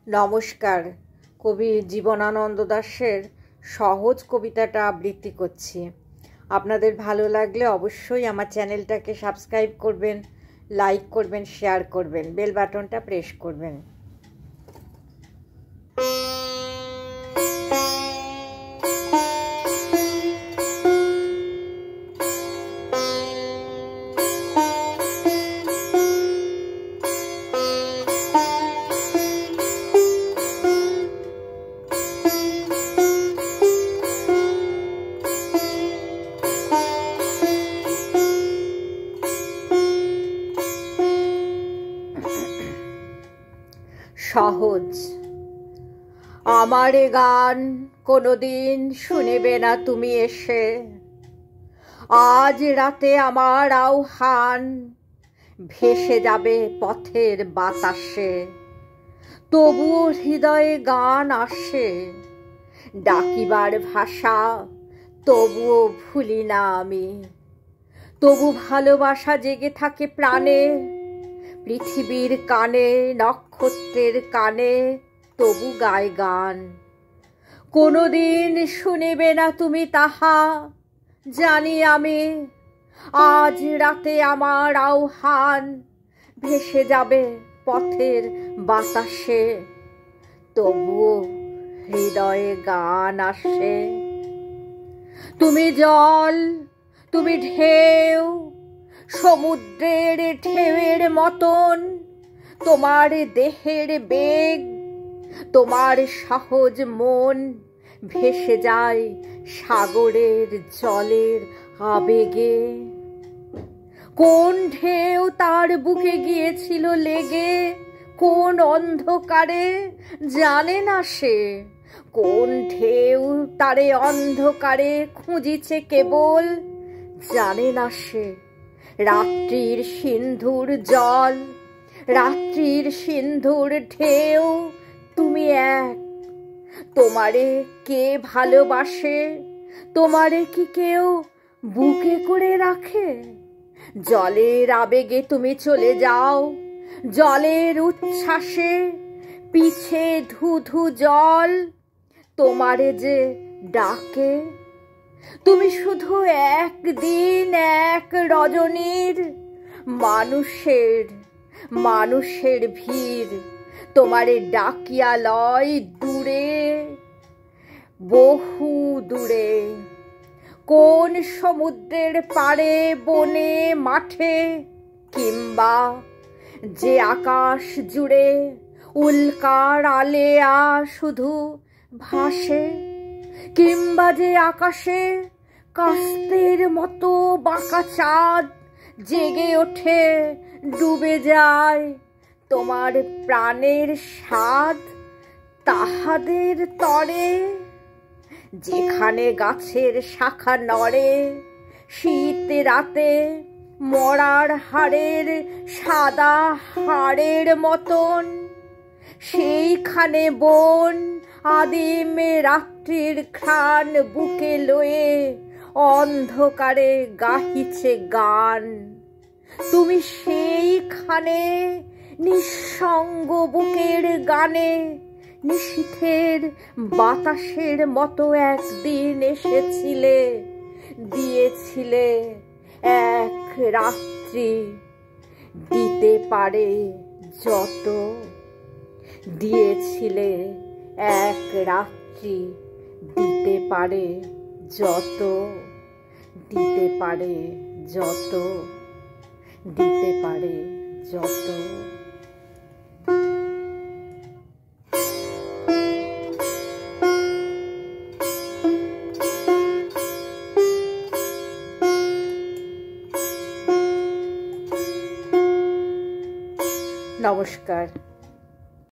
নমস্কার। কবি জীবনানন্দ দাশের সহজ কবিতাটা আবৃত্তি করছি। আপনাদের ভালো লাগলে অবশ্যই আমার চ্যানেলটাকে সাবস্ক্রাইব করবেন, লাইক করবেন, শেয়ার করবেন, বেল বাটনটা প্রেস করবেন। সহজ। আমারে গান কোনোদিন শুনেবে না তুমি এসে, আজ রাতে আমার আহ্বান ভেসে যাবে পথের বাতাসে। তবুও হৃদয়ে গান আসে, ডাকিবার ভাষা তবুও ভুলি না আমি। তবু ভালোবাসা জেগে থাকে প্রাণে, পৃথিবীর কানে, নক্ষত্রের কানে তবু গায় গান। কোনোদিন শুনিবে না তুমি তাহা জানি আমি, আজ রাতে আমার আহ্বান ভেসে যাবে পথের বাতাসে। তবুও হৃদয়ে গান আসে। তুমি জল, তুমি ঢেউ, সমুদ্রের ঢেউয়ের মতন তোমার দেহের বেগ, তোমার সহজ মন ভেসে যায় সাগরের জলের আবেগে। কোন ঢেউ তার বুকে গিয়েছিল লেগে, কোন অন্ধকারে জানে না সে। কোন ঢেউ তারে অন্ধকারে খুঁজিছে কেবল, জানে না সে। রাত্রির সিন্ধুর জল, রাত্রির সিন্ধুর ঢেউ তুমি এক। তোমারে কে ভালোবাসে, তোমারে কি কেউ বুকে করে রাখে? জলের আবেগে তুমি চলে যাও, জলের উচ্ছ্বাসে পিছে ধু ধু জল তোমারে যে ডাকে। তুমি শুধু একদিন এক রজনীর মানুষের ভিড় তোমারে ডাকিয়া লয় দূরে, বহু দূরে। কোন সমুদ্রের পাড়ে, বনে, মাঠে, কিংবা যে আকাশ জুড়ে উল্কার আলেয়া শুধু ভাসে, কিংবা যে আকাশে কাস্তের মতো বাঁকা চাঁদ জেগে ওঠে ডুবে যায় তোমার প্রাণের স্বাদ তাহাদের তরে। যেখানে গাছের শাখা নড়ে শীত রাতে মরার হাড়ের সাদা হাড়ের মতন, সেইখানে বন আদিম রাত্রির ঘ্রাণ বুকে লয়ে অন্ধকারে গাহিছে গান। তুমি সেইখানে নিঃসঙ্গ বুকের গানে নিশীথের বাতাসের মতো একদিন এসেছিলে, দিয়েছিলে এক রাত্রি, দিতে পারে যত। দিয়েছিলে এক রাত্রি, দিতে পারে যত, দিতে পারে যত, দিতে পারে যত। নমস্কার।